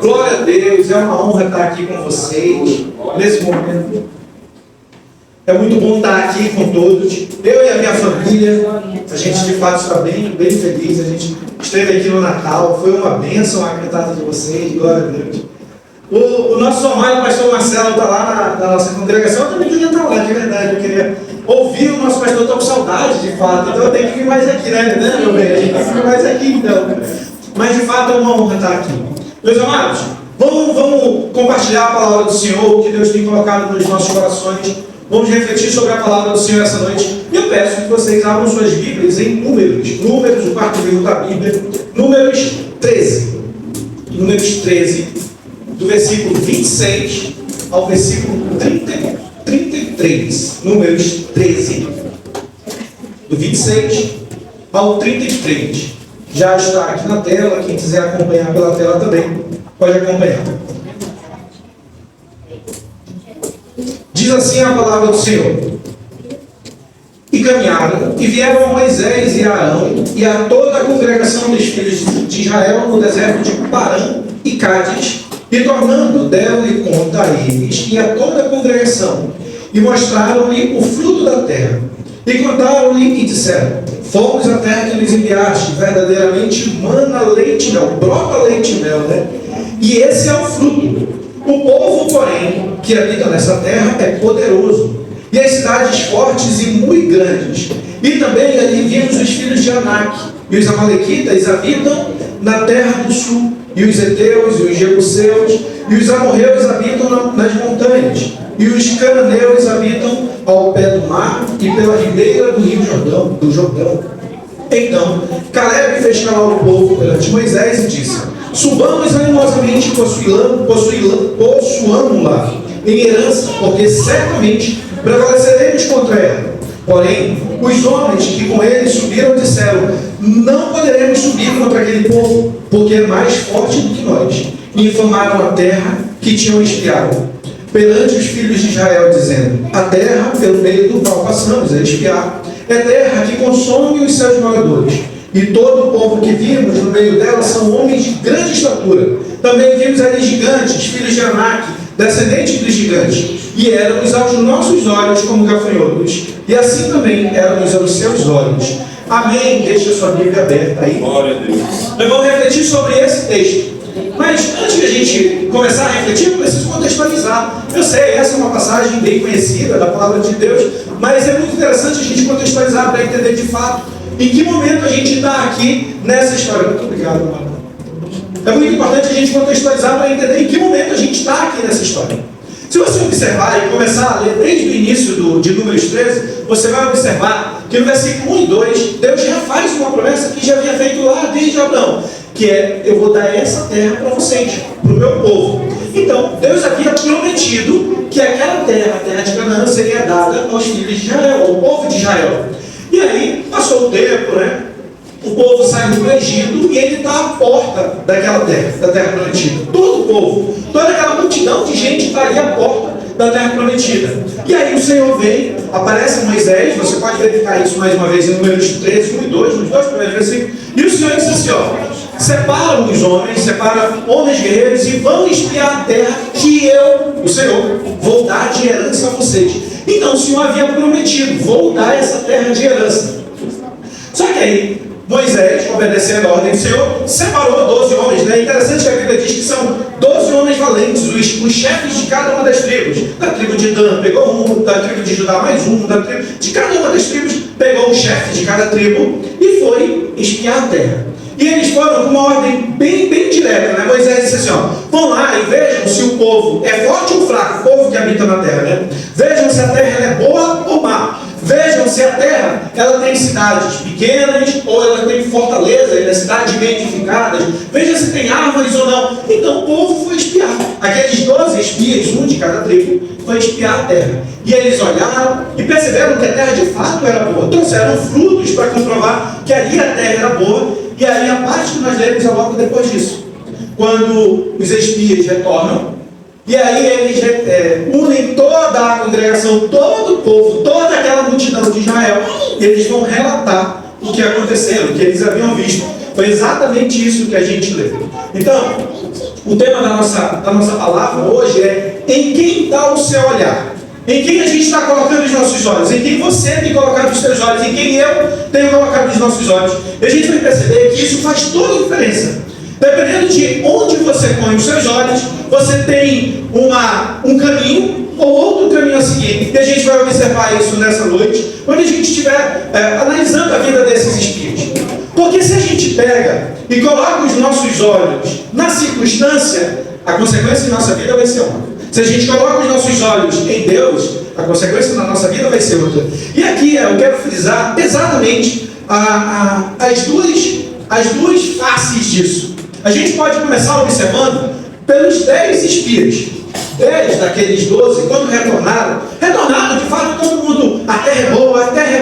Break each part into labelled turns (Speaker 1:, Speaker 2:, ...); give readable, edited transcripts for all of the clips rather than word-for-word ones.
Speaker 1: Glória a Deus, é uma honra estar aqui com vocês nesse momento. É muito bom estar aqui com todos. Eu e a minha família, a gente de fato está bem feliz. A gente esteve aqui no Natal, foi uma bênção a cantada de vocês, glória a Deus. O nosso amado pastor Marcelo está lá na nossa congregação. Eu também queria estar lá, de verdade. Eu queria ouvir o nosso pastor, estou com saudade de fato. Então eu tenho que vir mais aqui, né, meu bem? A gente tem que vir mais aqui então. Mas de fato é uma honra estar aqui. Meus amados, vamos compartilhar a palavra do Senhor, o que Deus tem colocado nos nossos corações. Vamos refletir sobre a palavra do Senhor essa noite. E eu peço que vocês abram suas Bíblias em Números, o quarto livro da Bíblia, Números 13. Números 13, do versículo 26 ao versículo 33. Números 13, do 26 ao 33. Já está aqui na tela, quem quiser acompanhar pela tela também, pode acompanhar. Diz assim a palavra do Senhor: E caminharam, e vieram a Moisés e a Arão, e a toda a congregação dos filhos de Israel no deserto de Parã e Cádiz, e tornando deram-lhe conta a eles e a toda a congregação, e mostraram-lhe o fruto da terra, e contaram-lhe e disseram: Fomos à terra que nos enviaste, verdadeiramente mana leite e mel, brota leite e mel, né? E esse é o fruto. O povo, porém, que habita nessa terra é poderoso, e as cidades fortes e muito grandes. E também ali vimos os filhos de Anak, e os amalequitas habitam na terra do sul, e os heteus, e os jebuseus, e os amorreus habitam nas montanhas, e os cananeus habitam ao pé do mar e pela ribeira do rio Jordão. Então, Caleb fez calar o povo perante Moisés e disse: Subamos animosamente, possuamos-la em herança, porque certamente prevaleceremos contra ela. Porém, os homens que com ele subiram disseram: Não poderemos subir contra aquele povo, porque é mais forte do que nós. E infamaram a terra que tinham espiado perante os filhos de Israel, dizendo: A terra pelo meio do qual passamos a espiar é terra que consome os seus moradores. E todo o povo que vimos no meio dela são homens de grande estatura. Também vimos ali gigantes, filhos de Anak, descendentes dos gigantes. E éramos aos nossos olhos como gafanhotos. E assim também éramos aos seus olhos. Amém. Deixa a sua Bíblia aberta aí.
Speaker 2: Glória a Deus.
Speaker 1: Nós vamos refletir sobre esse texto. Mas antes de a gente começar a refletir, eu preciso contextualizar. Eu sei, essa é uma passagem bem conhecida da palavra de Deus, mas é muito interessante a gente contextualizar para entender de fato em que momento a gente está aqui nessa história. Muito obrigado, mano. É muito importante a gente contextualizar para entender em que momento a gente está aqui nessa história. Se você observar e começar a ler desde o início de Números 13, você vai observar que no versículo 1 e 2, Deus já faz uma promessa que já havia feito lá desde Abraão, que é: eu vou dar essa terra para vocês, para o meu povo. Então, Deus havia prometido que aquela terra, a terra de Canaã, seria dada aos filhos de Israel, ao povo de Israel. E aí, passou o tempo, né? O povo saiu do Egito e ele está à porta daquela terra, da terra prometida. Todo o povo, toda aquela multidão de gente está ali à porta da terra prometida. E aí o Senhor vem, aparece Moisés, você pode verificar isso mais uma vez em Números 13, 1 e 2, nos dois primeiros versículos. E o Senhor diz assim, ó: separa os homens, separa homens guerreiros e vão espiar a terra que eu, o Senhor, vou dar de herança a vocês. Então o Senhor havia prometido: vou dar essa terra de herança. Só que aí Moisés, obedecendo a ordem do Senhor, separou 12 homens. É interessante que a Bíblia diz que são 12 homens valentes, os chefes de cada uma das tribos. Da tribo de Dan pegou um, da tribo de Judá mais um, da tribo de cada uma das tribos pegou um chefe de cada tribo e foi espiar a terra. E eles foram com uma ordem bem direta, né? Moisés disse assim, ó: vão lá e vejam se o povo é forte ou fraco, o povo que habita na terra, né? Vejam se a terra é boa ou má. Vejam se a terra ela tem cidades pequenas ou ela tem fortalezas, cidades bem edificadas. Veja se tem árvores ou não. Então o povo foi espiar. Aqueles 12 espias, um de cada tribo, foi espiar a terra. E eles olharam e perceberam que a terra de fato era boa. Trouxeram frutos para comprovar que ali a terra era boa. E aí a parte que nós lemos é logo depois disso. Quando os espias retornam, e aí eles unem toda a congregação, todo o povo, toda aquela multidão de Israel, e eles vão relatar o que aconteceu, o que eles haviam visto. Foi exatamente isso que a gente leu. Então, o tema da nossa palavra hoje é: em quem está o seu olhar? Em quem a gente está colocando os nossos olhos? Em quem você tem colocado os seus olhos? Em quem eu tenho colocado os nossos olhos? E a gente vai perceber que isso faz toda a diferença. Dependendo de onde você põe os seus olhos, você tem um caminho ou outro caminho a seguir. E a gente vai observar isso nessa noite, quando a gente estiver analisando a vida desses espias. Porque se a gente pega e coloca os nossos olhos na circunstância, a consequência em nossa vida vai ser uma. Se a gente coloca os nossos olhos em Deus, a consequência na nossa vida vai ser outra. E aqui eu quero frisar exatamente as duas faces disso. A gente pode começar observando pelos 10 espias. 10 daqueles 12, quando retornaram de fato todo mundo: a terra é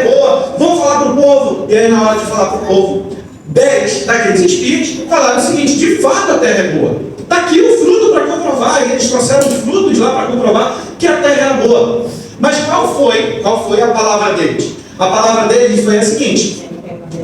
Speaker 1: boa, vamos falar para o povo. E aí, na hora de falar para o povo, 10 daqueles espias falaram o seguinte: de fato a terra é boa. Está aqui o fruto para comprovar. E eles trouxeram os frutos lá para comprovar que a terra era boa. Mas qual foi a palavra deles? A palavra deles foi a seguinte: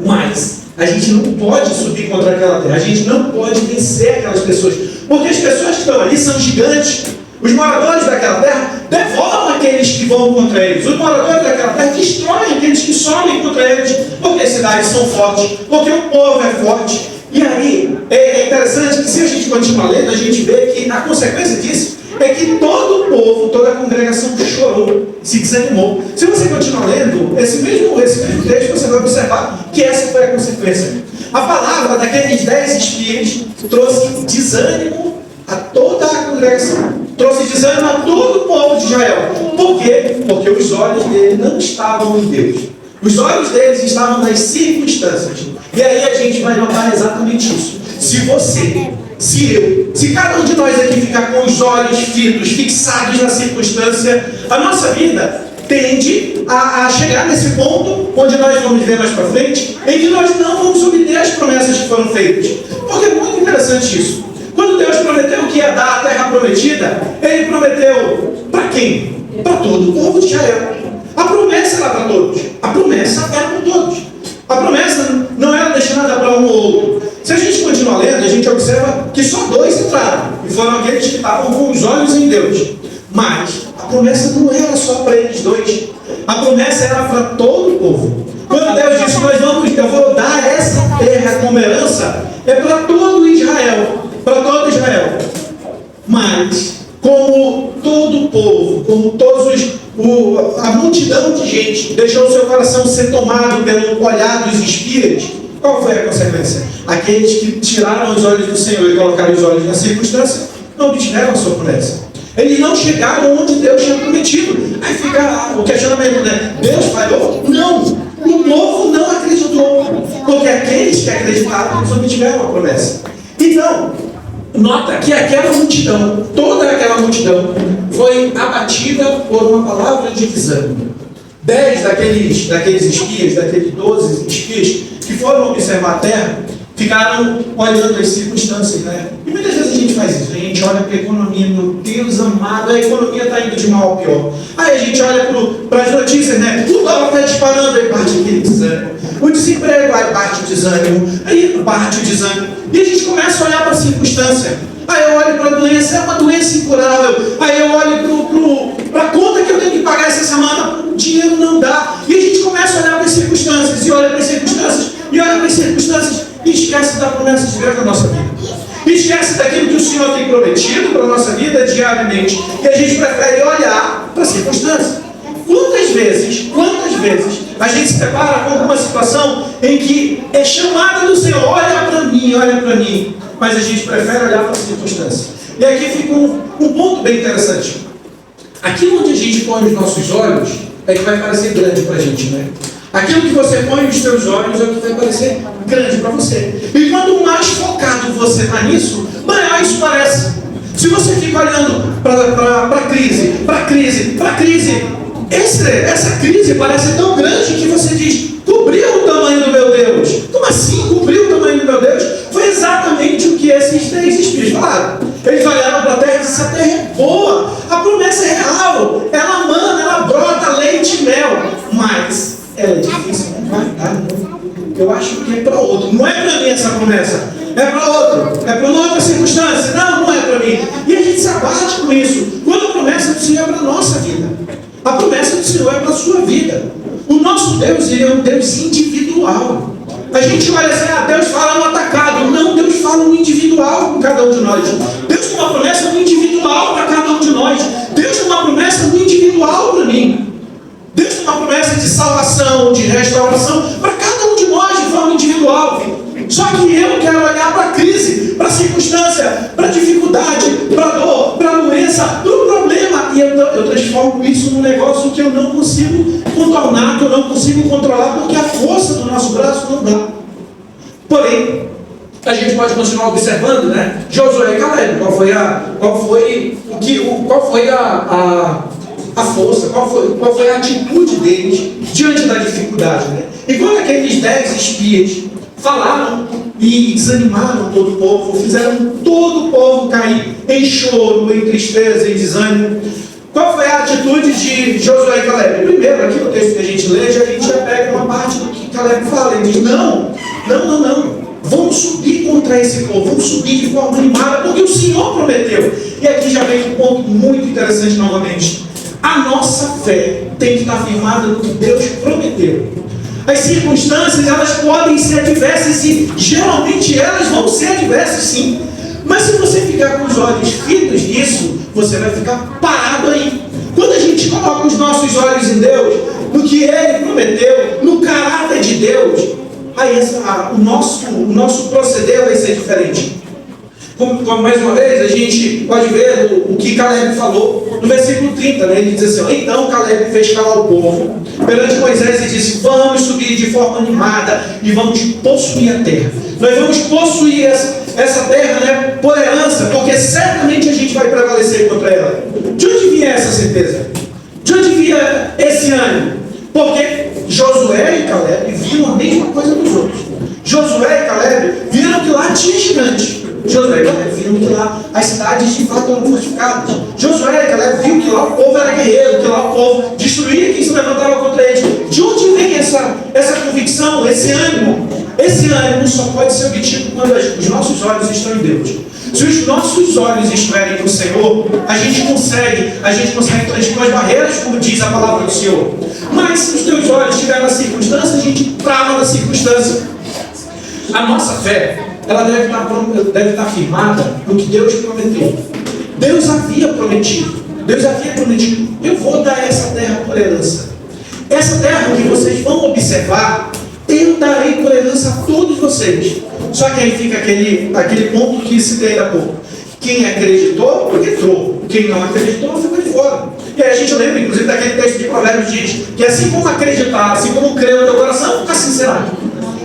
Speaker 1: mas a gente não pode subir contra aquela terra, a gente não pode vencer aquelas pessoas, porque as pessoas que estão ali são gigantes. Os moradores daquela terra devoram aqueles que vão contra eles. Os moradores daquela terra destroem aqueles que sobem contra eles, porque as cidades são fortes, porque o povo é forte. E aí, é interessante que se a gente continuar lendo, a gente vê que a consequência disso é que todo o povo, toda a congregação chorou, se desanimou. Se você continuar lendo esse mesmo texto, você vai observar que essa foi a consequência. A palavra daqueles 10 espias trouxe desânimo a toda a congregação, trouxe desânimo a todo o povo de Israel. Por quê? Porque os olhos dele não estavam em Deus. Os olhos deles estavam nas circunstâncias. E aí a gente vai notar exatamente isso. Se você, se eu, se cada um de nós aqui ficar com os olhos fitos, fixados na circunstância, a nossa vida tende a chegar nesse ponto, onde nós vamos ver mais para frente, em que nós não vamos obter as promessas que foram feitas. Porque é muito interessante isso. Quando Deus prometeu que ia dar a terra prometida, Ele prometeu para quem? Para todo o povo de Israel. A promessa era para todos. A promessa era para todos. A promessa não era destinada para um ou outro. Se a gente continuar lendo, a gente observa que só 2 entraram, e foram aqueles que estavam com os olhos em Deus. Mas a promessa não era só para eles 2. A promessa era para todo o povo. Quando Deus disse: eu vou dar essa terra como herança, é para todo Israel. Para todo Israel. Mas, como todo o povo, como a multidão de gente deixou o seu coração ser tomado pelo olhar dos espias, qual foi a consequência? Aqueles que tiraram os olhos do Senhor e colocaram os olhos na circunstância, não obtiveram a sua promessa. Eles não chegaram onde Deus tinha prometido. Aí fica o questionamento, né? Deus falhou? Não. O povo não acreditou. Porque aqueles que acreditaram, eles obtiveram a promessa. Então, nota que aquela multidão, toda aquela multidão, foi abatida por uma palavra de desânimo. 10 daqueles espias, daqueles 12 espias que foram observar a terra, ficaram olhando as circunstâncias, né? E muitas vezes a gente faz isso. A gente olha para a economia: meu Deus amado, a economia está indo de mal ao pior. Aí a gente olha para as notícias, né? O dólar está disparando, aí bate aquele desânimo. O desemprego, aí bate o desânimo. Aí bate o desânimo. E a gente começa a olhar para a circunstância. Aí eu olho para a doença, é uma doença incurável. Aí eu olho para a conta que eu tenho que pagar essa semana, o dinheiro não dá. E a gente começa a olhar para as circunstâncias, e olha para as circunstâncias, e olha para as circunstâncias, e esquece da promessa de Deus na nossa vida. E esquece daquilo que o Senhor tem prometido para a nossa vida diariamente. E a gente prefere olhar para a circunstância. Quantas vezes a gente se depara com alguma situação em que é chamada do Senhor: olha para mim, mas a gente prefere olhar para a circunstância. E aqui fica um ponto bem interessante. Aquilo onde a gente põe os nossos olhos é que vai parecer grande para a gente, né? Aquilo que você põe os seus olhos é o que vai parecer grande para você. E quanto mais focado você está nisso, maior isso parece. Se você fica olhando para a crise, essa crise parece tão grande que você diz: cobriu o tamanho do meu Deus. Como assim cobriu o tamanho do meu Deus? Foi exatamente o que esses 10 espias falaram. Eles olharam para a terra e disseram: essa terra é boa, a promessa é real, ela mana, ela brota leite e mel, mas ela é difícil, não vai dar, não. Eu acho que é para outro, não é para mim essa promessa. É para outro, é para uma outra circunstância. Não é para mim. E a gente se abate com isso. Quando a promessa do Senhor é para a nossa vida. A promessa do Senhor é para a sua vida. O nosso Deus, ele é um Deus individual. A gente olha assim, Deus fala no atacado. Não, Deus fala no individual com cada um de nós. Deus tem uma promessa no individual para cada um de nós. Deus tem uma promessa no individual para mim. Deus tem uma promessa de salvação, de restauração para cada um de nós de forma individual. Só que eu quero olhar para a crise, para a circunstância, para a dificuldade, para a dor, para a doença, para o problema. E eu transformo isso num negócio que eu não consigo contornar, que eu não consigo controlar, porque a força do nosso braço não dá. Porém, a gente pode continuar observando, né? Josué e Caleb, qual foi a força, qual foi a atitude deles diante da dificuldade, né? E quando aqueles 10 espias falaram e desanimaram todo o povo, fizeram todo o povo cair em choro, em tristeza, em desânimo. Qual foi a atitude de Josué e Caleb? Primeiro, aqui no texto que a gente lê, a gente já pega uma parte do que Caleb fala. Ele diz, não. Vamos subir contra esse povo, vamos subir de forma animada, porque o Senhor prometeu. E aqui já vem um ponto muito interessante novamente. A nossa fé tem que estar firmada no que Deus prometeu. As circunstâncias, elas podem ser adversas e geralmente elas vão ser adversas sim. Mas se você ficar com os olhos fitos nisso, você vai ficar parado aí. Quando a gente coloca os nossos olhos em Deus, no que Ele prometeu, no caráter de Deus, aí o nosso proceder vai ser diferente. Como mais uma vez, a gente pode ver o que Caleb falou no versículo 30, né? Ele diz assim, então Caleb fez calar o povo perante Moisés e disse, vamos subir de forma animada e vamos possuir a terra. Nós vamos possuir essa terra, né, por herança, porque certamente a gente vai prevalecer contra ela. De onde vinha essa certeza? De onde vinha esse ânimo? Porque Josué e Caleb viram a mesma coisa dos outros. Josué e Caleb viram que lá tinha gigante. Josué e Caleb viram que lá as cidades de fato eram fortificadas. Josué e Caleb viram que lá o povo era guerreiro, que lá o povo destruía quem se levantava contra eles. De onde vem essa convicção, esse ânimo? Esse ânimo só pode ser obtido quando os nossos olhos estão em Deus. Se os nossos olhos estiverem no Senhor, a gente consegue transpor as barreiras, como diz a palavra do Senhor. Mas se os teus olhos estiverem na circunstância, a gente trava na circunstância. A nossa fé, ela deve estar firmada no que Deus prometeu. Deus havia prometido, eu vou dar essa terra por herança. Essa terra que vocês vão observar, eu darei por herança a todos vocês. Só que aí fica aquele ponto que citei há pouco. Quem acreditou, entrou. Quem não acreditou, ficou de fora. E aí a gente lembra, inclusive, daquele texto de Provérbios diz que assim como acreditar, assim como crer no teu coração, assim será.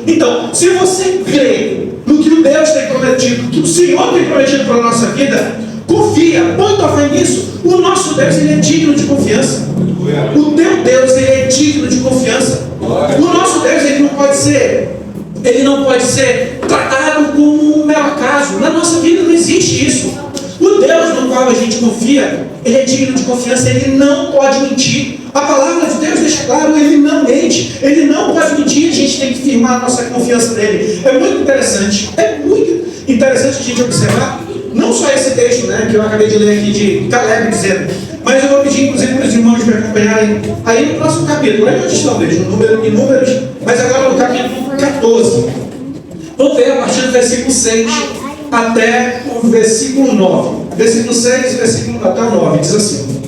Speaker 1: Então, se você crê no que o Deus tem prometido, que o Senhor tem prometido para a nossa vida, confia, põe tua fé nisso. O nosso Deus, ele é digno de confiança. O teu Deus, ele é digno de confiança. O nosso Deus, ele não pode ser tratado como um mero acaso. Na nossa vida não existe isso. O Deus no qual a gente confia, ele é digno de confiança, ele não pode mentir. A palavra de Deus deixa claro, ele não mente, ele não pode mentir, a gente tem que firmar a nossa confiança nele. É muito interessante a gente observar, não só esse texto, né, que eu acabei de ler aqui de Caleb dizendo, mas eu vou pedir inclusive para os irmãos me acompanharem aí no próximo capítulo, não é onde estão mesmo, em números, mas agora no capítulo 14. Vamos ver a partir do versículo 6 até o versículo 9. Versículo 6, versículo até o 9, diz assim: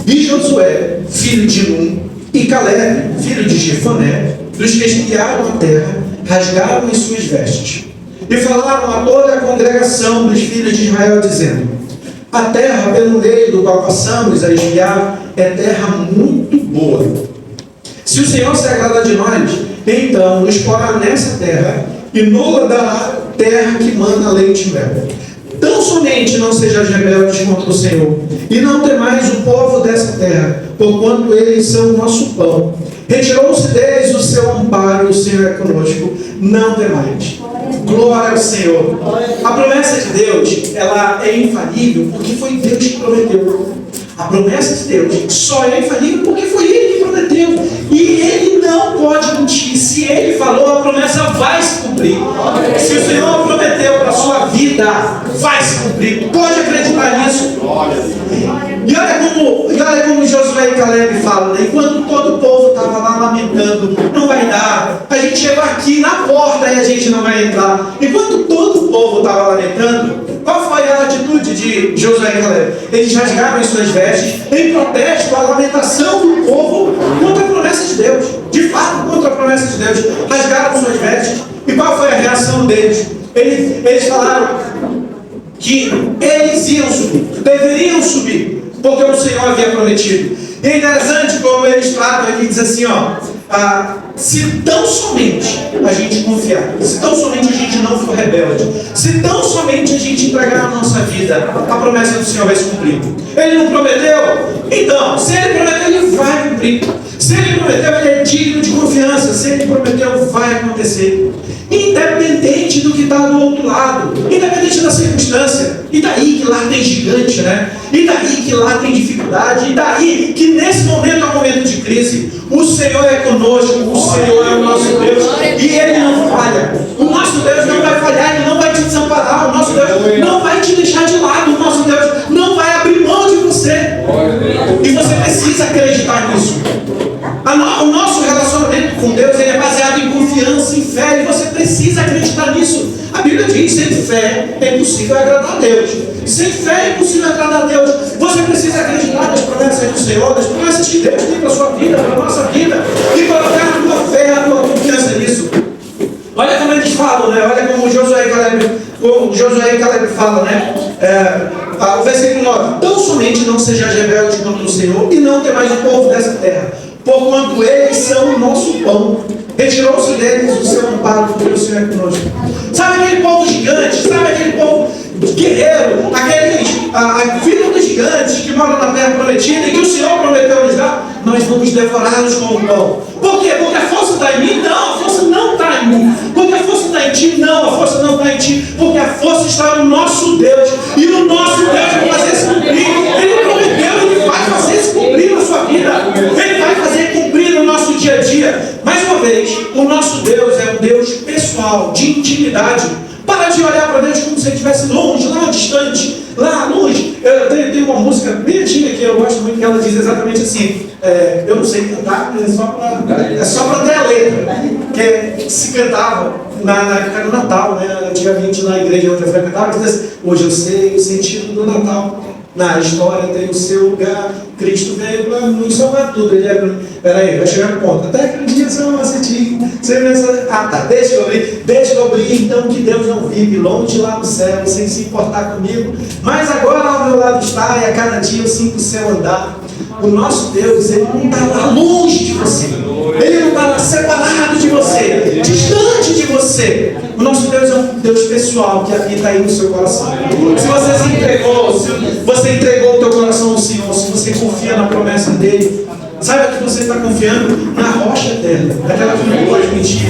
Speaker 1: E Josué, filho de Nun, e Caleb, filho de Jefoné, dos que espiaram a terra, rasgaram as suas vestes, e falaram a toda a congregação dos filhos de Israel, dizendo: A terra pelo meio do qual passamos a espiar é terra muito boa. Se o Senhor se agradar de nós, então nos porá nessa terra, e nola dará terra que manda leite e mel. Tão somente não sejais rebeldes contra o Senhor, e não temais o povo dessa terra, porquanto eles são o nosso pão. Retirou-se deles o seu amparo, o Senhor é conosco, não temais. Glória ao Senhor. A promessa de Deus, ela é infalível, porque foi Deus que prometeu. A promessa de Deus só é infalível porque foi Ele que prometeu. E Ele não pode mentir. Se Ele falou, a promessa vai se cumprir. Se o Senhor prometeu para a sua vida, vai se cumprir. Pode acreditar nisso. E olha como Josué e Caleb falam, né? Enquanto todo o povo estava lá lamentando, não vai dar, a gente chegou aqui na porta e a gente não vai entrar. Enquanto todo o povo estava lamentando, qual foi a atitude de Josué e Caleb? Eles rasgaram as suas vestes em protesto à lamentação do povo contra a promessa de Deus. De fato, contra a promessa de Deus. Rasgaram suas vestes. E qual foi a reação deles? Eles falaram que eles iam subir, deveriam subir, porque o Senhor havia prometido. E é interessante como eles tratam aqui, diz assim, se tão somente a gente confiar, se tão somente a gente não for rebelde, se tão somente a gente entregar a nossa vida, a promessa do Senhor vai se cumprir. Ele não prometeu? Então, se Ele prometeu, Ele vai cumprir. Se Ele prometeu, Ele é digno de confiança. Se Ele prometeu, vai acontecer. Independente do que está do outro lado, independente da circunstância. E daí que lá tem gigante, né? E daí que lá tem dificuldade. E daí que nesse momento é um momento de crise. O Senhor é conosco, o Senhor é o nosso Deus. E Ele não falha. O nosso Deus não vai falhar, Ele não vai te desamparar. O nosso Deus não vai te deixar de lado. O nosso Deus não vai abrir mão de você. E você precisa acreditar nisso. O nosso relacionamento com Deus ele é baseado em confiança, em fé, e você precisa acreditar nisso. A Bíblia diz: sem fé é impossível agradar a Deus. Sem fé é impossível agradar a Deus. Você precisa acreditar nas promessas do Senhor, nas promessas que Deus tem para a sua vida, para a nossa vida, e colocar a tua fé, a tua confiança nisso. Olha como eles falam, né? Olha como Josué e Caleb falam, né? O versículo 9: tão somente não sejais rebeldes contra o Senhor, e não temais o povo dessa terra, porquanto eles são o nosso pão. Retirou-se deles o seu amparo, porque o Senhor é conosco. Sabe aquele povo gigante? Sabe aquele povo guerreiro? A filha dos gigantes que moram na terra prometida e que o Senhor prometeu lhes dar? Nós vamos devorá-los como pão. Por quê? Porque a força está em mim? Não, a força não está em mim. Porque a força está em ti? Não, a força não está em ti. Porque a força está no nosso Deus. E o nosso Deus vai fazer se cumprir. Ele prometeu, Ele vai fazer se cumprir na sua vida. Ele vai fazer cumprir no nosso dia a dia. Mais uma vez, o nosso Deus é um Deus pessoal, de intimidade. Para de olhar para Deus como se Ele estivesse longe, lá distante, lá longe. Tem uma música bem antiga que eu gosto muito, que ela diz exatamente assim, eu não sei cantar, é só para ter a letra, que se cantava na época do Natal, né? Antigamente na igreja onde eu frequentava, diz assim: hoje eu sei o sentido do Natal. Na história tem o seu lugar. Cristo veio para nos salvar tudo. Ele é para mim. Peraí, vai chegar no ponto. Até que um dia você não assistir. Você pensa, tá, deixa eu abrir. Então que Deus não vive longe lá no céu, sem se importar comigo. Mas agora ao meu lado está, e a cada dia eu sinto o céu andar. O nosso Deus, Ele não está lá longe de você. Ele não está lá separado de você, distante de você. O nosso Deus é um Deus pessoal que habita aí no seu coração. Se você se entregou, se você entregou o teu coração ao Senhor, se você confia na promessa dEle, saiba que você está confiando na rocha eterna, aquela que não pode mentir.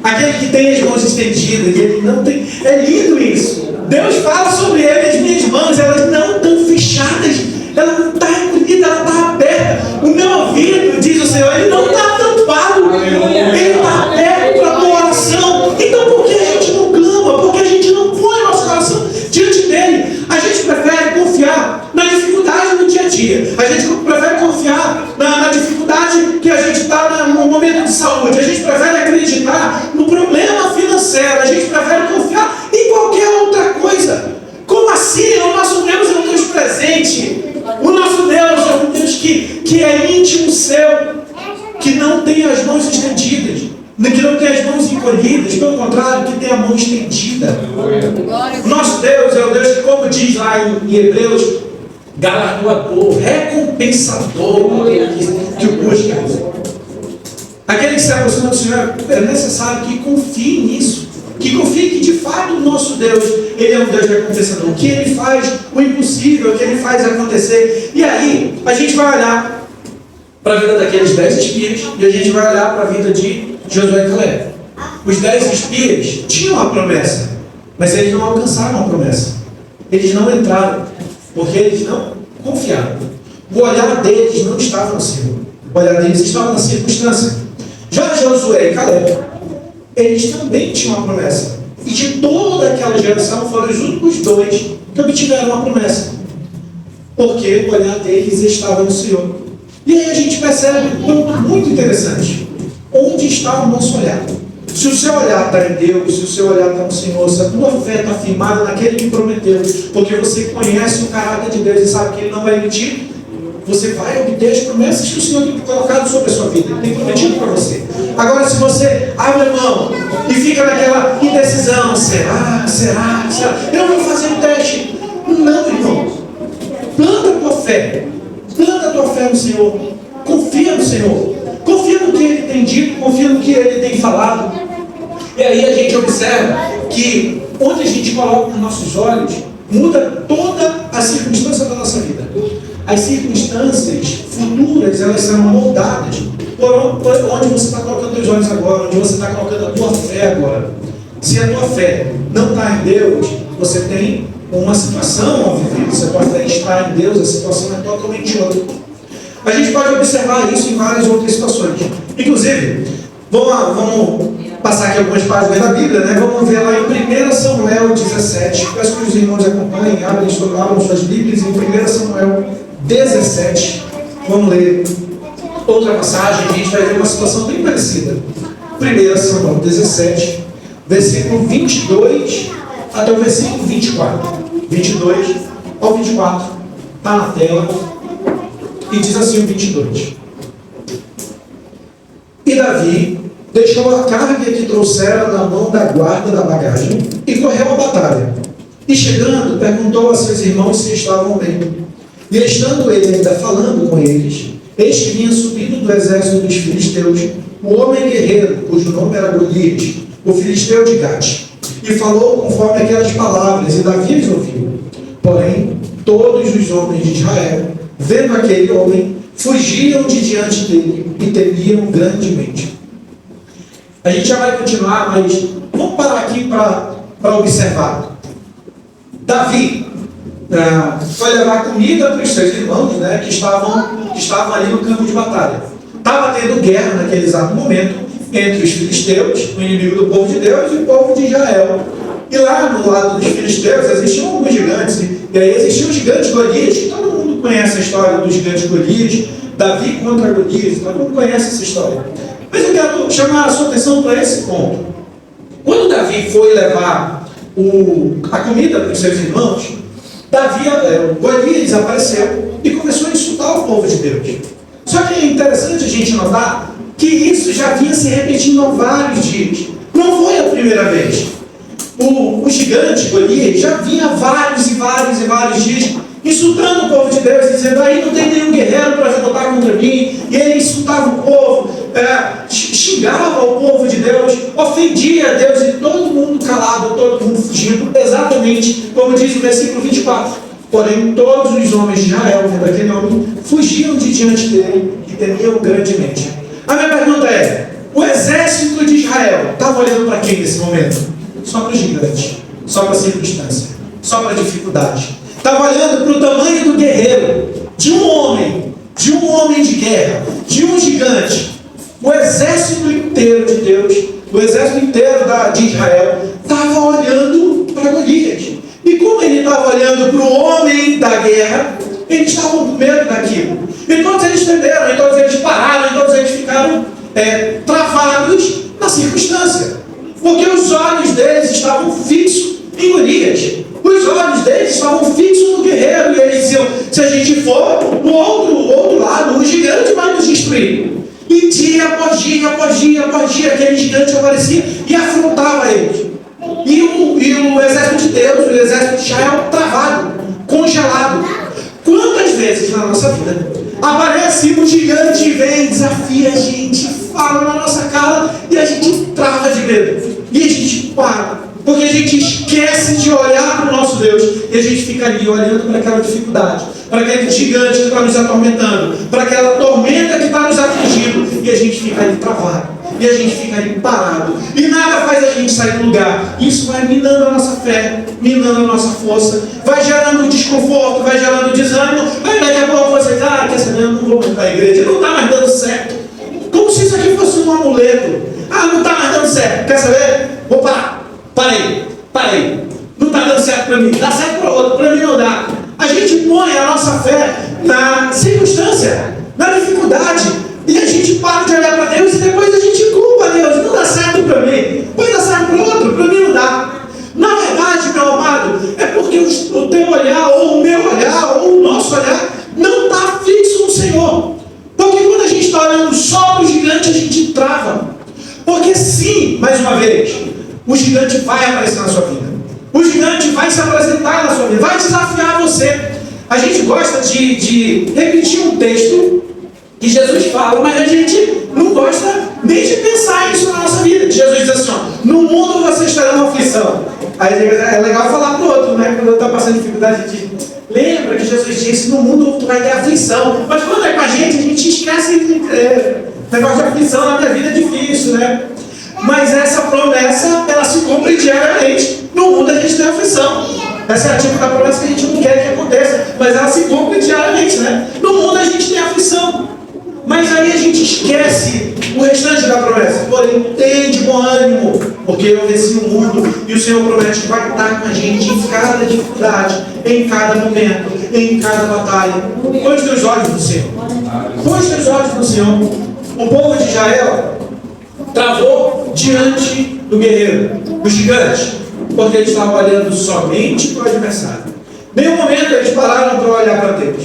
Speaker 1: Aquele que tem as mãos estendidas, ele não tem. É lindo isso. Deus fala sobre ele, as minhas mãos, elas não estão fechadas. Ela não está encolhida, ela está aberta. O meu ouvido, diz o Senhor, ele não está tampado. Ele está aberto para a tua oração. Então por que a gente não clama? Por que a gente não põe nosso coração diante dele? A gente prefere confiar na dificuldade do dia a dia. A gente prefere confiar na dificuldade que a gente está no momento de saúde. A gente prefere acreditar no problema financeiro. A gente prefere confiar em qualquer outra coisa. Como assim? O nosso Deus é um Deus presente. O nosso Deus é um Deus que é íntimo seu, que não tem as mãos estendidas, que não tem as mãos encolhidas, pelo contrário, que tem a mão estendida. O nosso Deus é o Deus que, como diz lá em Hebreus, galardoador, recompensador que o busca. Aquele que se aproxima do Senhor, é necessário que confie nisso. Que confie que de fato o nosso Deus, Ele é um Deus recompensador, que Ele faz o impossível, que Ele faz acontecer. E aí, a gente vai olhar para a vida daqueles 10 espias e a gente vai olhar para a vida de Josué e Caleb. Os 10 espias tinham a promessa, mas eles não alcançaram a promessa. Eles não entraram, porque eles não confiaram. O olhar deles não estava no Senhor. O olhar deles estava na circunstância. Já Josué e Caleb, eles também tinham uma promessa. E de toda aquela geração foram os únicos dois que obtiveram a promessa. Porque o olhar deles estava no Senhor. E aí a gente percebe um ponto muito interessante. Onde está o nosso olhar? Se o seu olhar está em Deus, se o seu olhar está no Senhor, se a tua fé está firmada naquele que prometeu, porque você conhece o caráter de Deus e sabe que Ele não vai mentir, você vai obter as promessas que o Senhor tem colocado sobre a sua vida, Ele tem prometido para você. Agora, se você abre a mão e fica naquela indecisão, será? Eu vou fazer um teste. Não, irmão. Planta a tua fé. Planta a tua fé no Senhor. Confia no Senhor. Confia no que Ele tem dito, confia no que Ele tem falado. E aí a gente observa que onde a gente coloca os nossos olhos, muda toda a circunstância da nossa vida. As circunstâncias futuras, elas serão moldadas por onde você está colocando os olhos agora, onde você está colocando a tua fé agora. Se a tua fé não está em Deus, você tem uma situação a viver. Se a tua fé está em Deus, a situação é totalmente outra. A gente pode observar isso em várias outras situações. Inclusive, vamos passar aqui algumas páginas da Bíblia, né? Vamos ver lá em 1 Samuel 17. Peço que os irmãos acompanhem, abram suas Bíblias em 1 Samuel 17. Vamos ler outra passagem, a gente vai ver uma situação bem parecida. 1 Samuel 17, versículo 22 até o versículo 24. 22 ao 24, está na tela, e diz assim o 22. E Davi deixou a carga que trouxera na mão da guarda da bagagem e correu à batalha. E chegando, perguntou a seus irmãos se estavam bem. E estando ele ainda falando com eles, eis que vinha subindo do exército dos filisteus o homem guerreiro, cujo nome era Golias, o filisteu de Gate. E falou conforme aquelas palavras, e Davi as ouviu. Porém, todos os homens de Israel, vendo aquele homem, fugiam de diante dele e temiam grandemente. A gente já vai continuar, mas vamos parar aqui para observar. Davi foi levar comida para os seus irmãos, né, que estavam ali no campo de batalha. Estava tendo guerra naquele exato momento entre os filisteus, o inimigo do povo de Deus, e o povo de Israel. E lá no lado dos filisteus existiam alguns gigantes, e aí existia o gigante Golias, que todo mundo conhece a história do gigante Golias, Davi contra Golias, todo mundo conhece essa história. Mas eu quero chamar a sua atenção para esse ponto. Quando Davi foi levar a comida para os seus irmãos, Golias apareceu e começou a insultar o povo de Deus. Só que é interessante a gente notar que isso já vinha se repetindo há vários dias. Não foi a primeira vez. O gigante Golias já vinha vários dias insultando o povo de Deus, dizendo: aí não tem nenhum guerreiro para lutar contra mim. E ele insultava o povo, xingava o povo de Deus, ofendia a Deus, e todo mundo calado, todo mundo fugindo, exatamente como diz o versículo 24. Porém, todos os homens de Israel, vendo aquele homem, fugiam de diante dele e temiam grandemente. A minha pergunta é: o exército de Israel estava olhando para quem nesse momento? Só para o gigante, só para a circunstância, só para a dificuldade. Estava olhando para o tamanho do guerreiro, de um homem de guerra, de um gigante. O exército inteiro de Deus, o exército inteiro de Israel, estava olhando para Golias. E como ele estava olhando para o homem da guerra, eles estavam com medo daquilo. E todos eles tenderam, e todos eles pararam, e todos eles ficaram travados na circunstância. Porque os olhos deles estavam fixos em Golias. Os olhos deles estavam fixos no guerreiro. E eles diziam: se a gente for no outro lado, o gigante vai nos destruir. E dia após dia, aquele gigante aparecia e afrontava eles. E o exército de Deus, o exército de Israel, travado, congelado. Quantas vezes na nossa vida aparece um gigante, vem, desafia a gente, fala na nossa cara, e a gente trava de medo. E a gente para, porque a gente esquece de olhar para o nosso Deus, e a gente fica ali olhando para aquela dificuldade, para aquele gigante que está nos atormentando, para aquela tormenta que está nos afligindo, e a gente fica ali travado, e a gente fica ali parado, e nada faz a gente sair do lugar. Isso vai minando a nossa fé, minando a nossa força, vai gerando desconforto, vai gerando desânimo. Aí daqui a pouco você diz: quer saber, eu não vou mais para a igreja, não está mais dando certo. Como se isso aqui fosse um amuleto. Não está mais dando certo, quer saber? Vou parar. Parei. Não está dando certo para mim, dá certo para o outro, para mim não dá. A gente põe a nossa fé na circunstância, na dificuldade, e a gente para de olhar para Deus e depois a gente culpa a Deus. Não dá certo para mim, pode dar certo para o outro, para mim não dá. Na verdade, meu amado, é porque o teu olhar, ou o meu olhar, ou o nosso olhar, não está fixo no Senhor. Porque quando a gente está olhando só para o gigante, a gente trava. Porque sim, mais uma vez, o gigante vai aparecer na sua vida. O gigante vai se apresentar na sua vida, vai desafiar você. A gente gosta de repetir um texto que Jesus fala, mas a gente não gosta nem de pensar isso na nossa vida. Jesus diz assim: no mundo vocês terão aflição. Aí é legal falar para o outro, né? Quando eu estou passando dificuldade, lembra que Jesus disse: no mundo tu vai ter aflição. Mas quando é com a gente esquece de crer. O negócio de aflição na minha vida é difícil, né? Mas essa promessa, ela se cumpre diariamente. No mundo a gente tem aflição. Essa é a tipo da promessa que a gente não quer que aconteça, mas ela se cumpre diariamente, né? No mundo a gente tem aflição. Mas aí a gente esquece o restante da promessa. Porém, tem de bom ânimo, porque eu venci o mundo e o Senhor promete que vai estar com a gente em cada dificuldade, em cada momento, em cada batalha. Põe os teus olhos no Senhor. Põe os teus olhos no Senhor. O povo de Israel travou diante do guerreiro, do gigante, porque eles estavam olhando somente para o adversário. Nenhum momento eles pararam para olhar para Deus.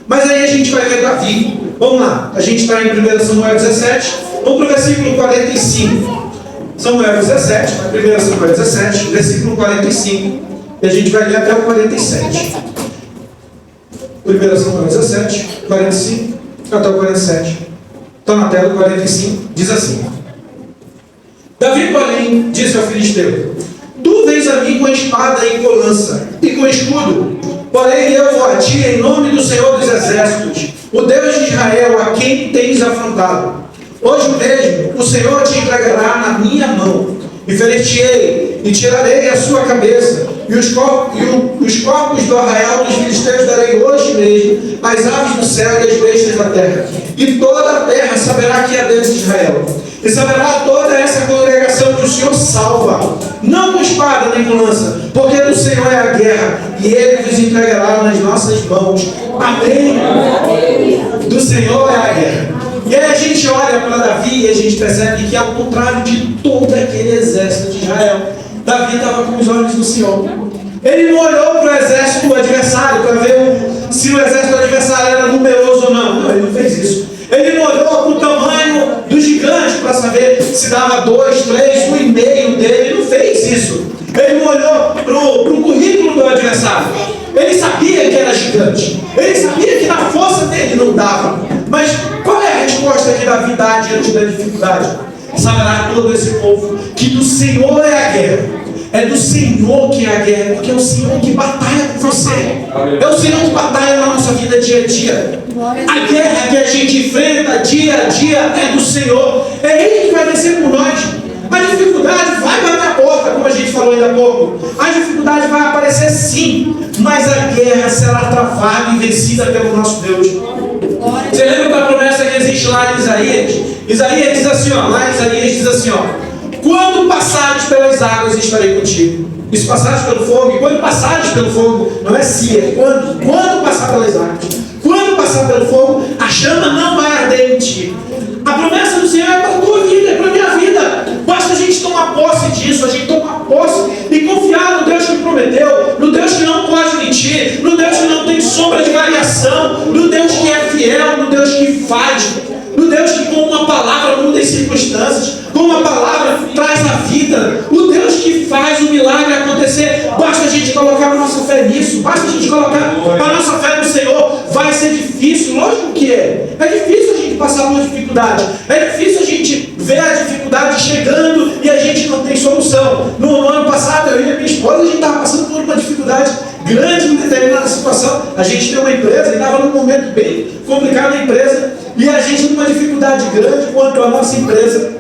Speaker 1: Mas aí a gente vai ver Davi. Vamos lá, a gente está em 1 Samuel 17, vamos para o versículo 45. Samuel 17, 1 Samuel 17, versículo 45, e a gente vai ler até o 47. 1 Samuel 17, 45, até o 47. Está na tela, 45, diz assim: Davi, porém, disse ao filisteu: Tu vens a mim com espada e com lança, e com escudo, porém eu vou a ti em nome do Senhor dos Exércitos, o Deus de Israel, a quem tens afrontado. Hoje mesmo o Senhor te entregará na minha mão, e ferir-te-ei, e tirarei a sua cabeça, e os corpos do arraial dos filisteus darei hoje mesmo às aves do céu e às bestas da terra. E toda a terra saberá que é Deus de Israel. E saberá toda essa congregação que o Senhor salva, não com espada nem com lança, porque do Senhor é a guerra, e Ele vos entregará nas nossas mãos. Amém? Do Senhor é a guerra. E aí a gente olha para Davi e a gente percebe que, ao contrário de todo aquele exército de Israel, Davi estava com os olhos no Senhor. Ele não olhou para o exército do adversário para ver se o exército do adversário era numeroso ou não. Não, ele não fez isso. Ele não olhou para o tamanho do gigante para saber se dava 2, 3, 1,5 dele. Ele não fez isso. Ele não olhou para o currículo do adversário. Ele sabia que era gigante. Ele sabia que na força dele não dava. Mas qual é a resposta que Davi dá diante da dificuldade? Saberá todo esse povo que do Senhor é a guerra. É do Senhor que é a guerra, porque é o Senhor que batalha com você. É o Senhor que batalha na nossa vida dia a dia. A guerra que a gente enfrenta dia a dia é do Senhor. É Ele que vai vencer por nós. A dificuldade vai bater a porta, como a gente falou ainda há pouco. A dificuldade vai aparecer sim, mas a guerra será travada e vencida pelo nosso Deus. Você lembra da promessa que existe lá em Isaías? Isaías diz assim, lá em Isaías diz assim, quando passares pelas águas estarei contigo. E se passares pelo fogo, e quando passares pelo fogo, não é se, é quando passar pelas águas. Quando passar pelo fogo, a chama não vai arder em ti. A promessa do Senhor é para a tua vida, é para a minha vida. Basta a gente tomar posse disso, a gente tomar posse e confiar no Deus que prometeu, no Deus que não pode mentir, no Deus que não tem sombra de variação, no Deus que é fiel, no Deus que faz, no Deus que com uma palavra muda as circunstâncias, com uma palavra traz a vida, o Deus que faz o milagre acontecer. Basta a gente colocar a nossa fé nisso, basta a gente colocar a nossa fé no Senhor. Vai ser difícil, lógico que é. É difícil a gente passar por dificuldade, é difícil a gente ver a dificuldade chegando e a gente não tem solução. No ano passado, eu e a minha esposa, a gente estava passando por uma dificuldade grande em determinada situação. A gente tem uma empresa e estava num momento bem complicado na empresa, e a gente numa dificuldade grande quanto à nossa empresa.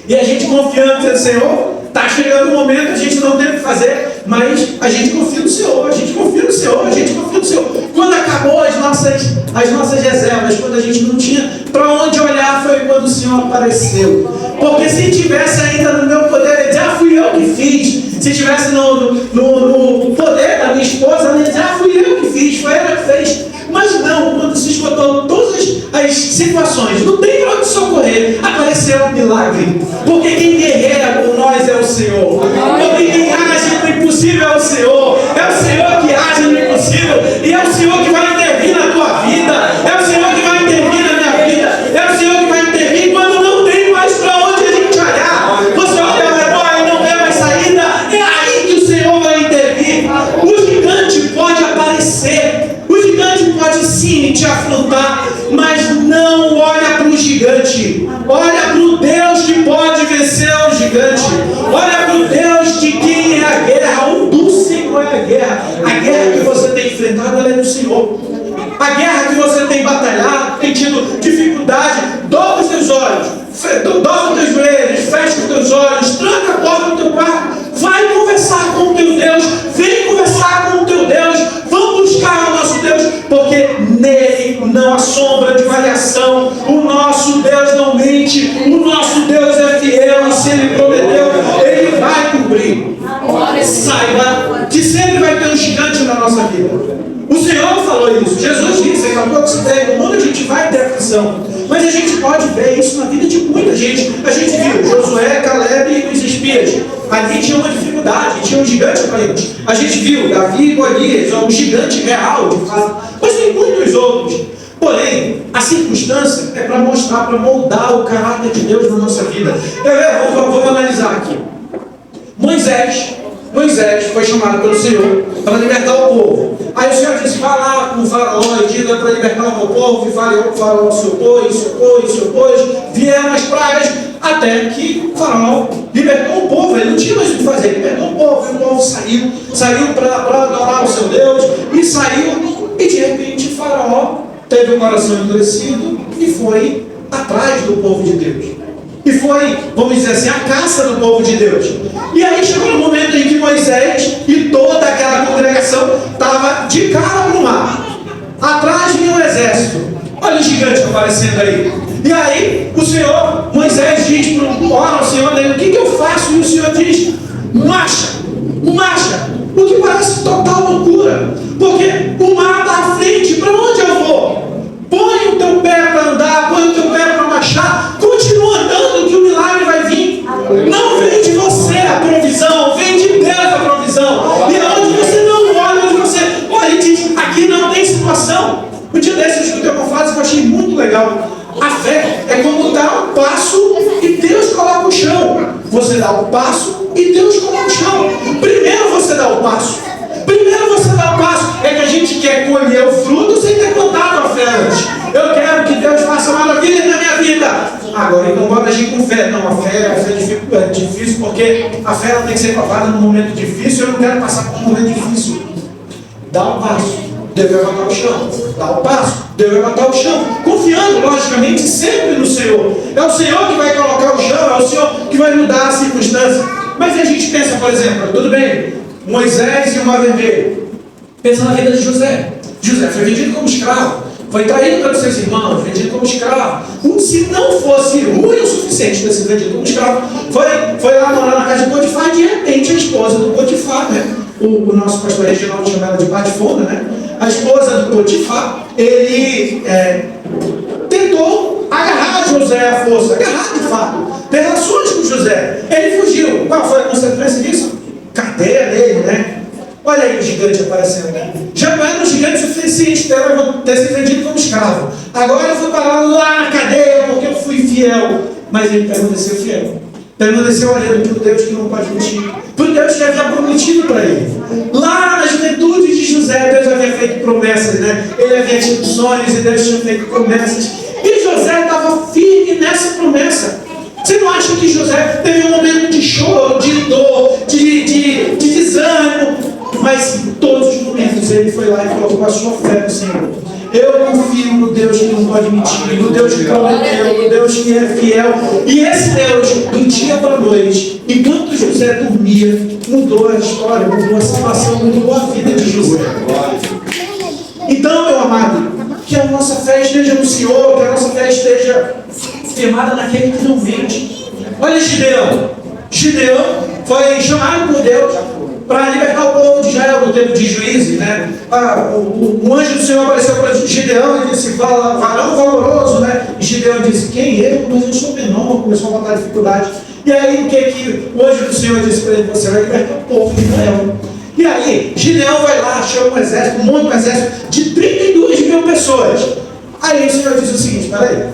Speaker 1: E a gente confiando, dizendo, Senhor, está chegando o momento, a gente não tem o que fazer, mas a gente confia no Senhor, a gente confia no Senhor, a gente confia no Senhor. Quando acabou as nossas reservas, quando a gente não tinha para onde olhar, foi quando o Senhor apareceu. Porque se tivesse ainda no meu poder, ele já fui eu que fiz. Se tivesse no poder da minha esposa, ele já fui eu que fiz, foi ela que fez. Mas não, quando se esgotou todas as situações, não tem para onde socorrer, apareceu um milagre. Porque quem guerreia por nós é o Senhor. Porque quem age no impossível é o Senhor. É o Senhor que age no impossível. E é o Senhor que vai intervir na tua vida. É o Senhor que vai intervir na minha vida. É o Senhor que vai intervir quando não tem mais para onde a gente olhar. Você olha ao redor e não vê mais saída. É aí que o Senhor vai intervir. O gigante pode aparecer. O gigante pode sim te afrontar, mas não olha para o gigante. Olha para o Deus que pode vencer o gigante. Olha para o Deus de quem é a guerra. O do Senhor é a guerra. A guerra que você tem enfrentado, ela é do Senhor. A guerra que você tem batalhado, tem tido dificuldade, dobra os teus olhos, dobra os teus joelhos, fecha os teus olhos, tranca a porta do teu quarto, vai conversar com o teu Deus, vem conversar com o teu Deus, vamos buscar o nosso Deus, porque nele não há sombra de variação. O nosso Deus não mente, o nosso Deus é fiel, e se ele prometeu, ele vai cumprir. Saiba que sempre vai ter um gigante na nossa vida. O Senhor falou isso, Jesus disse, ele falou que no mundo a gente vai ter aflição, mas a gente pode ver isso na vida de muita gente. A gente viu Josué, Caleb e os espias, ali tinha uma dificuldade, tinha um gigante aparente. A gente viu Davi e Golias, um gigante real, de fato, mas tem muitos outros. Porém, a circunstância é para mostrar, para moldar o caráter de Deus na nossa vida. Vamos analisar aqui. Moisés foi chamado pelo Senhor para libertar o povo. Aí o Senhor disse, vá lá com o faraó e diga para libertar o meu povo. E o faraó se opôs. Vieram as pragas até que o faraó libertou o povo. Ele não tinha mais o que fazer, libertou o povo. E o povo saiu para adorar o seu Deus. E de repente o faraó teve o coração endurecido e foi atrás do povo de Deus. E foi, vamos dizer assim, a caça do povo de Deus. E aí chegou um momento em que Moisés e toda aquela congregação estava de cara para o mar. Atrás vinha um exército. Olha o gigante aparecendo aí. E aí Moisés diz, ora ao Senhor, o que eu faço? E o Senhor diz, marcha. O que parece total loucura. Porque o mar está à frente, para onde eu vou? Põe o teu pé para andar, põe o teu pé para marchar, continua andando que o milagre vai vir. Não vem de você a provisão, vem de Deus a provisão. E onde você não olha, onde você olha e diz, aqui não tem situação. Um dia desse eu escutei uma frase que eu achei muito legal. A fé é como dar um passo e Deus coloca o chão. Você dá um passo e Deus coloca o chão. Primeiro você dá o passo. É que a gente quer colher o fruto sem ter plantado a fé antes. Eu quero que Deus faça maravilha na minha vida. Agora, então bora agir com fé. Não, a fé é difícil porque a fé ela tem que ser provada num momento difícil. Eu não quero passar por um momento difícil. Dá um passo, Deus vai botar o chão. Dá um passo, Deus vai botar o chão. Confiando, logicamente, sempre no Senhor. É o Senhor que vai colocar o chão, é o Senhor que vai mudar a circunstância. Mas a gente pensa, por exemplo, tudo bem, Moisés e o Mar Vermelho. Pensa na vida de José. José foi vendido como escravo. Foi traído pelos seus irmãos, vendido como escravo. Se não fosse ruim o suficiente ter sido vendido como escravo, foi lá morar na casa de Potifar e de repente a esposa do Potifar, né? O nosso pastor Reginaldo chama ela de Patifona, né? A esposa do Potifar, ele tentou agarrar José à força, agarrar de fato, ter relações com José. Ele fugiu. Qual foi a consequência disso? Cadeia nele, né? Olha aí o gigante aparecendo. Já não era um gigante suficiente ter sido vendido como escravo. Agora eu fui parar lá na cadeia porque eu fui fiel. Mas ele permaneceu fiel. Permaneceu olhando para o Deus que não pode mentir. Para o Deus que havia prometido para ele. Lá na juventude de José, Deus havia feito promessas, né? Ele havia tido sonhos e Deus tinha feito promessas. E José estava firme nessa promessa. Você não acha que José teve um momento de choro, de dor, de desânimo? Mas em todos os momentos ele foi lá e colocou a sua fé no Senhor. Eu confio no Deus que não pode mentir, no Deus que prometeu, no Deus que é fiel. E esse Deus, do dia para a noite, enquanto José dormia, mudou a história, mudou a situação, mudou a vida de José. Então, meu amado, que a nossa fé esteja no Senhor, que a nossa fé esteja firmada naquele que não mente. Olha Gideão. Gideão foi chamado por Deus para libertar o povo de Israel no tempo de juízes, né? O anjo do Senhor apareceu para Gideão e disse: varão valoroso, né? E Gideão disse: quem eu? Mas eu sou menor. Começou a botar dificuldade. E aí o que o anjo do Senhor disse para ele? Você vai libertar o povo de Israel. E aí Gideão vai lá, chama um exército, um monte de exército de 32 mil pessoas. Aí o Senhor disse o seguinte: peraí,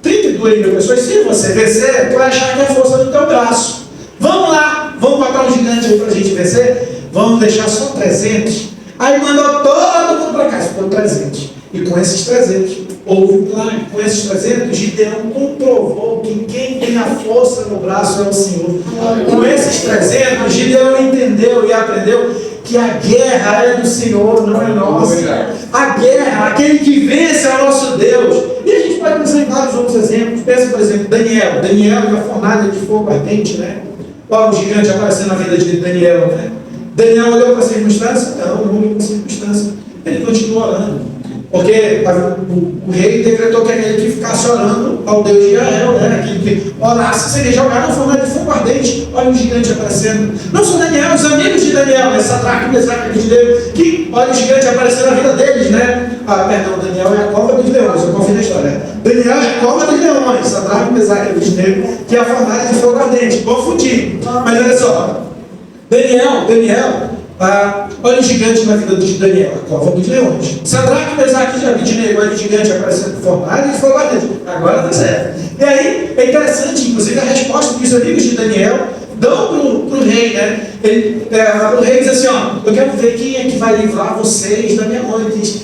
Speaker 1: 32 mil pessoas, se você vencer, tu vai achar que é a força do teu braço. Vamos lá, vamos botar um gigante aí para a gente vencer, vamos deixar só 300. Aí mandou todo mundo para cá, ficou 300. E com esses 300, houve um milagre. Com esses 300, Gideão comprovou que quem tem a força no braço é o Senhor. Com esses 300, Gideão entendeu e aprendeu que a guerra é do Senhor, não é nossa. A guerra, aquele que vence é o nosso Deus. E a gente pode pensar em vários outros exemplos. Pensa, por exemplo, Daniel e a fornalha de fogo ardente, né? Olha o gigante aparecendo na vida de Daniel, né? Daniel olhou para a circunstância? Não olhou para a circunstância. Ele continuou orando. Porque o rei decretou que aquele que ficasse orando ao Deus de Israel, né? Aquele que orasse seria jogado na fornalha de fogo ardente. Olha o gigante aparecendo. Não só Daniel, os amigos de Daniel, né? Sadraque, Mesaque e Abednego, que olha o gigante aparecendo na vida deles, né? Perdão, Daniel é a cova dos leões, eu confio na história. Daniel é a cova dos leões, Sadraque, Mesaque e Abednego, que é a fornalha de fogo ardente. Confundi. Mas olha só, Daniel, olha o gigante na vida de Daniel, a cova dos leões. Sadraque, Mesaque e Abednego, olha o gigante aparecendo com fornalha de fogo ardente. Agora está certo. E aí, é interessante, inclusive, a resposta que os amigos de Daniel dão para o rei, né? O rei diz assim: ó, eu quero ver quem é que vai livrar vocês da minha mão. Ele diz: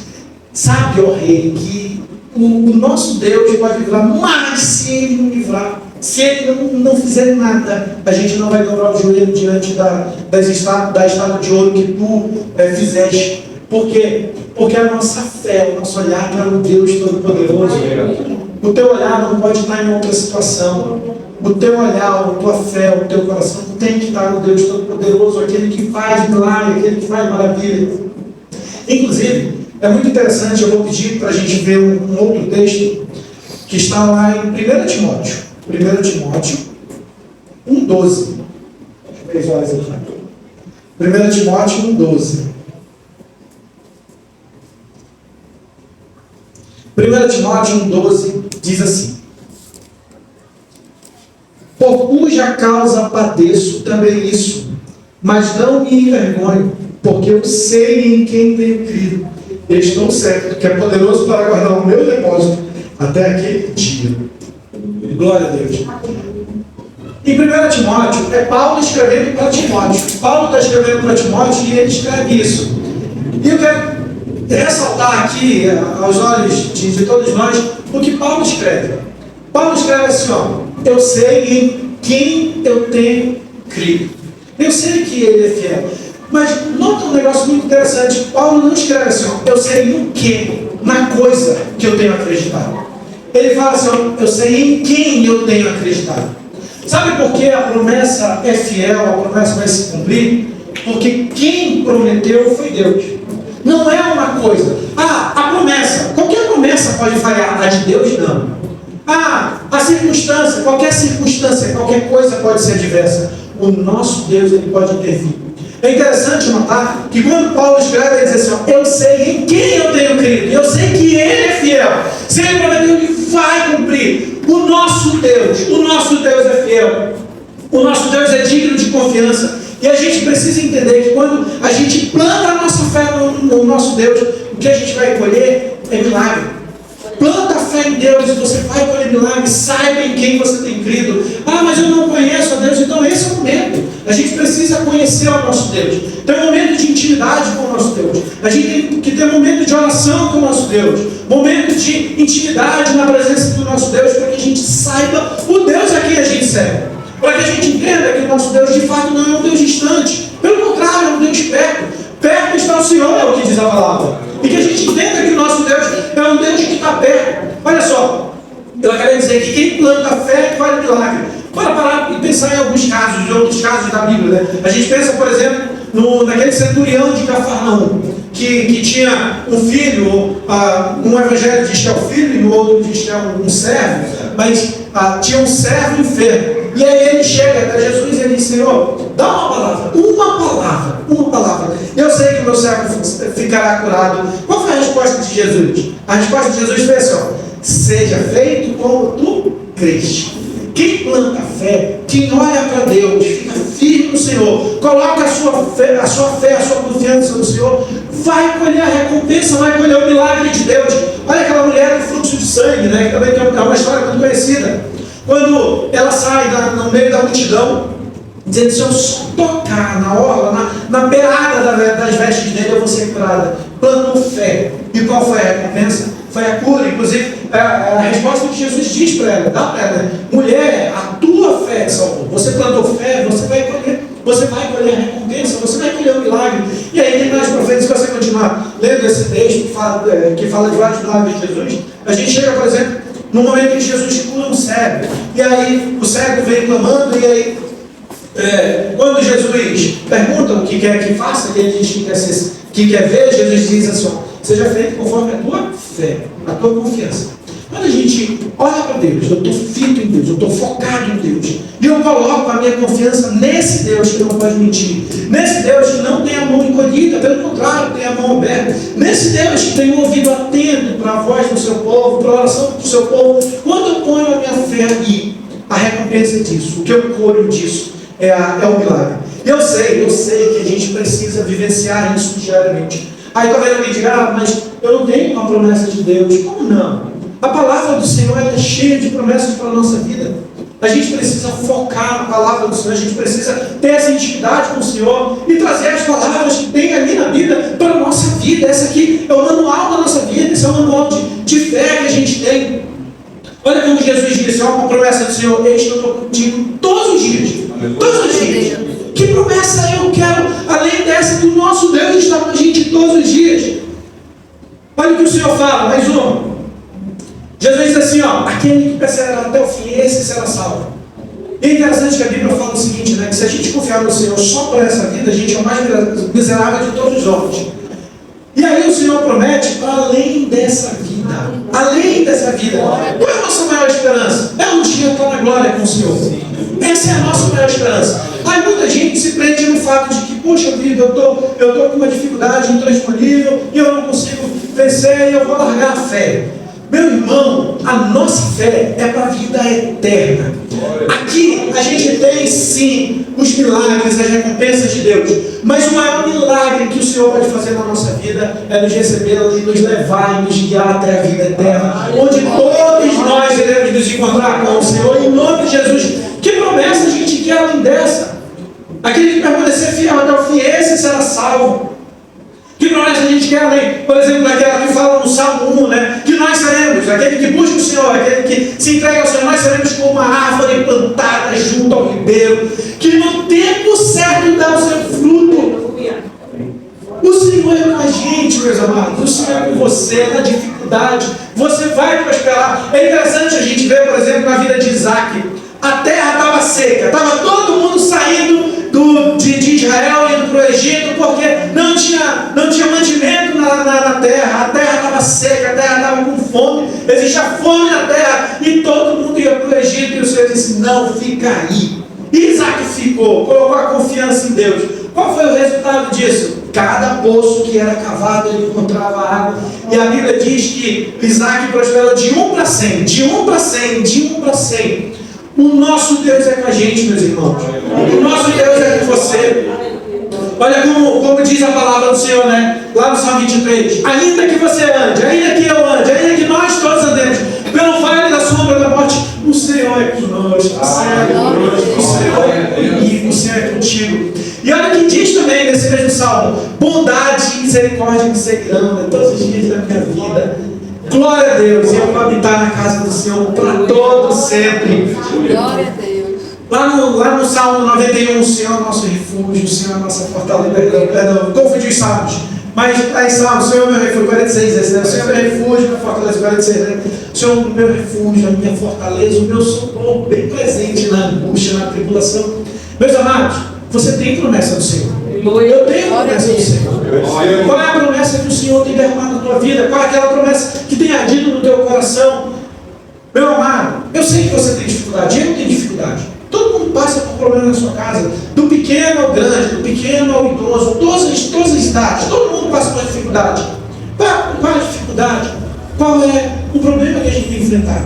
Speaker 1: sabe, ó rei, que o nosso Deus pode livrar, mas se ele não livrar, se ele não fizer nada, a gente não vai dobrar o joelho diante da estátua de ouro que tu fizeste. Por quê? Porque a nossa fé, o nosso olhar para o Deus Todo-Poderoso. O teu olhar não pode estar em outra situação. O teu olhar, a tua fé, o teu coração tem que estar no Deus Todo-Poderoso, aquele que faz milagre, aquele que faz maravilha. Inclusive, é muito interessante, eu vou pedir para a gente ver um outro texto que está lá em 1 Timóteo. 1 Timóteo 1,12. Deixa eu ver as horas aqui. 1 Timóteo 1,12. 1 Timóteo 1,12 diz assim: por cuja causa padeço também isso, mas não me envergonho, porque eu sei em quem tenho crido, e estou certo que é poderoso para guardar o meu depósito até aquele dia. Glória a Deus. Em 1 Timóteo, é Paulo escrevendo para Timóteo. Paulo está escrevendo para Timóteo e ele escreve isso. E eu quero ressaltar aqui, aos olhos de todos nós, o que Paulo escreve. Paulo escreve assim: ó, eu sei em quem eu tenho crido. Eu sei que ele é fiel. Mas nota um negócio muito interessante. Paulo não escreve assim: ó, eu sei no que, na coisa que eu tenho acreditado. Ele fala assim: ó, eu sei em quem eu tenho acreditado. Sabe por que a promessa é fiel, a promessa vai se cumprir? Porque quem prometeu foi Deus. Não é uma coisa. A promessa, qualquer promessa pode falhar, a de Deus não. A circunstância, qualquer coisa pode ser adversa. O nosso Deus, ele pode intervir. É interessante notar que quando Paulo escreve, ele diz assim: ó, eu sei em quem eu tenho crido, eu sei que ele é fiel. Se ele prometeu, ele vai cumprir. O nosso Deus é fiel. O nosso Deus é digno de confiança. E a gente precisa entender que quando a gente planta a nossa fé no nosso Deus, o que a gente vai colher é milagre. Planta a fé em Deus e você vai colher milagre. Saiba em quem você tem crido. Mas eu não conheço a Deus. Então esse é o momento. A gente precisa conhecer o nosso Deus. Tem um momento de intimidade com o nosso Deus. A gente tem que ter um momento de oração com o nosso Deus. Momento de intimidade na presença do nosso Deus, para que a gente saiba o Deus a quem a gente serve. Para que a gente entenda que o nosso Deus de fato não é um Deus distante. Pelo contrário, é um Deus perto. Perto está o Senhor, é o que diz a palavra. E que a gente entenda que o nosso Deus é um Deus que está perto. Olha só, eu quero dizer que quem planta fé colhe milagre. Bora parar e pensar em alguns casos, em outros casos da Bíblia, né? A gente pensa, por exemplo, naquele centurião de Cafarnaum, que tinha um filho, um evangelho diz que é o filho, e no outro diz que é um servo, mas tinha um servo enfermo. E aí ele chega até Jesus e ele diz: Senhor, dá uma palavra. Eu sei que o meu servo ficará curado. Qual foi a resposta de Jesus? A resposta de Jesus foi assim: ó, seja feito como tu creste. Quem planta fé, quem olha para Deus, fica firme no Senhor, coloca a sua fé, a sua confiança no Senhor, vai colher a recompensa, vai colher o milagre de Deus. Olha aquela mulher do fluxo de sangue, né, que também é uma história muito conhecida. Quando ela sai no meio da multidão, dizendo: se eu só tocar na orla, na beirada das vestes dele, eu vou ser curada. Plantou fé. E qual foi a recompensa? Foi a cura. Inclusive, a resposta que Jesus diz para ela, dá para ela: mulher, a tua fé te salvou. Você plantou fé, você vai colher a recompensa, você vai colher o milagre. E aí tem mais profetas. Se você continuar lendo esse texto que fala de vários milagres de Jesus, a gente chega, por exemplo, no momento em que Jesus cura um cego. E aí o cego vem clamando, e aí quando Jesus pergunta o que quer que faça, e ele diz que quer ver, Jesus diz assim: seja feito conforme a tua fé, a tua confiança. Quando a gente olha para Deus, eu estou fito em Deus, eu estou focado em Deus, e eu coloco a minha confiança nesse Deus que não pode mentir, nesse Deus que não tem a mão encolhida, pelo contrário, tem a mão aberta, nesse Deus que tem um ouvido atento para a voz do seu povo, para a oração do seu povo. Quando eu ponho a minha fé ali, a recompensa disso, o que eu colho disso, é o milagre. Eu sei que a gente precisa vivenciar isso diariamente. Aí talvez alguém diga: mas eu não tenho uma promessa de Deus. Como não? A palavra do Senhor é cheia de promessas para a nossa vida. A gente precisa focar na palavra do Senhor, a gente precisa ter essa intimidade com o Senhor e trazer as palavras que tem ali na Bíblia para a nossa vida. Essa aqui é o manual da nossa vida, esse é o manual de fé que a gente tem. Olha como Jesus disse: uma promessa do Senhor: eis que eu estou contigo todos os dias. Todos os dias. Que promessa eu quero, além dessa, que o nosso Deus está com a gente todos os dias? Olha o que o Senhor fala, mais uma. Jesus diz assim: aquele que perseverar até o fim, esse será salvo. E é interessante que a Bíblia fala o seguinte, né, que se a gente confiar no Senhor só por essa vida, a gente é o mais miserável de todos os homens. E aí o Senhor promete para além dessa vida. Além dessa vida. Qual é a nossa maior esperança? É um dia estar na glória com o Senhor. Essa é a nossa maior esperança. Aí muita gente se prende no fato de que, poxa vida, eu estou com uma dificuldade intransponível e eu não consigo vencer e eu vou largar a fé. Meu irmão, a nossa fé é para a vida eterna. Aqui a gente tem sim os milagres, as recompensas de Deus, mas o maior milagre que o Senhor pode fazer na nossa vida é nos receber e nos levar e nos guiar até a vida eterna, onde todos nós iremos nos encontrar com o Senhor em nome de Jesus. Que promessa a gente quer além dessa? Aquele que permanecer fiel até o fim, esse será salvo. Que promessa a gente quer além? Por exemplo, daquela que fala no Salmo 1, né? Que nós seremos, aquele que busca o Senhor, aquele que se entrega ao Senhor, nós seremos como uma árvore plantada junto ao ribeiro, que no tempo certo dá o seu fruto. O Senhor é com a gente, meus amados. O Senhor é com você, na dificuldade. Você vai prosperar. É interessante a gente ver, por exemplo, na vida de Isaac. A terra estava seca, estava todo mundo saindo de Israel indo para o Egito, porque não tinha mantimento na terra. A terra estava seca, a terra estava com fome, existia fome na terra, e todo mundo ia para o Egito, e o Senhor disse: não, fica aí. E Isaac ficou, colocou a confiança em Deus. Qual foi o resultado disso? Cada poço que era cavado, ele encontrava água. E a Bíblia diz que Isaac prosperou de 1 para 100, de 1 para 100, de 1 para 100. O nosso Deus é com a gente, meus irmãos. O nosso Deus é com você. Olha como diz a palavra do Senhor, né? Lá no Salmo 23. Ainda que você ande, ainda que eu ande, ainda que nós todos andemos pelo vale da sombra da morte, o Senhor é conosco. O Senhor é conosco. O Senhor é comigo. O Senhor é contigo. E olha o que diz também nesse mesmo Salmo: bondade e misericórdia me seguirão todos os dias da minha vida. Glória a Deus, e eu vou habitar na casa do Senhor para todo sempre.
Speaker 2: Glória a Deus.
Speaker 1: Lá no Salmo 91, o Senhor é o nosso refúgio, o Senhor é a nossa fortaleza. Perdão, confundi os salmos. Mas aí Salmo, o Senhor é meu refúgio, 46, esse, né? O Senhor é meu refúgio, minha fortaleza, 46, né? O Senhor é o meu refúgio, a minha fortaleza, o meu socorro bem presente na angústia, na tribulação. Meus amados, você tem promessa do Senhor. Eu tenho promessa do Senhor. Qual é a promessa que o Senhor tem derramado na tua vida? Qual é aquela promessa que tem ardido no teu coração? Meu amado, eu sei que você tem dificuldade, eu tenho dificuldade. Todo mundo passa por problemas na sua casa, do pequeno ao grande, do pequeno ao idoso, todas as idades, todo mundo passa por dificuldade. Qual é a dificuldade? Qual é o problema que a gente tem enfrentado?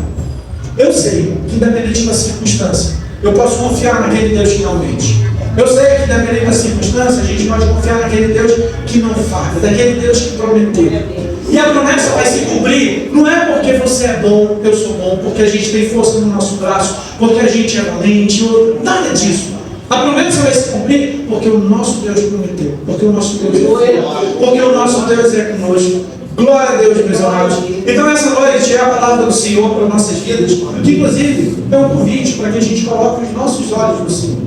Speaker 1: Eu sei que, independente da circunstância, eu posso confiar naquele Deus que não mente. Eu sei que, independente da circunstância, a gente pode confiar naquele Deus que não falha, daquele Deus que prometeu. E a promessa vai se cumprir, não é porque você é bom, eu sou bom, porque a gente tem força no nosso braço, porque a gente é valente, nada disso. A promessa vai se cumprir porque o nosso Deus prometeu, porque o nosso Deus é, porque o nosso Deus é conosco. Glória a Deus, meus amados. Então essa noite é a palavra do Senhor para nossas vidas, que inclusive é um convite para que a gente coloque os nossos olhos no Senhor,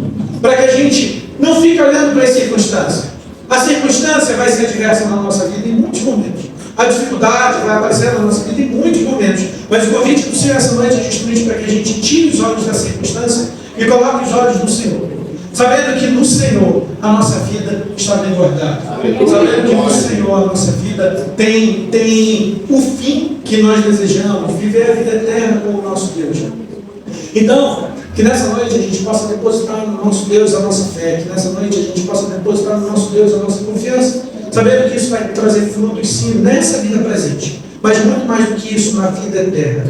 Speaker 1: para que a gente não fique olhando para as circunstâncias. A circunstância vai ser diversa na nossa vida em muitos momentos. A dificuldade vai aparecer na nossa vida em muitos momentos. Mas o convite do Senhor essa noite é justamente para que a gente tire os olhos da circunstância e coloque os olhos no Senhor. Sabendo que no Senhor a nossa vida está bem guardada. Sabendo que no Senhor a nossa vida tem o fim que nós desejamos, viver a vida eterna com o nosso Deus. Então, que nessa noite a gente possa depositar no nosso Deus a nossa fé, que nessa noite a gente possa depositar no nosso Deus a nossa confiança, sabendo que isso vai trazer frutos sim nessa vida presente, mas muito mais do que isso na vida eterna.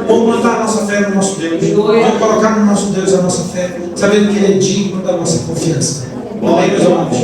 Speaker 1: Vamos plantar a nossa fé no nosso Deus, vamos colocar no nosso Deus a nossa fé, sabendo que Ele é digno da nossa confiança. Amém, meus amados?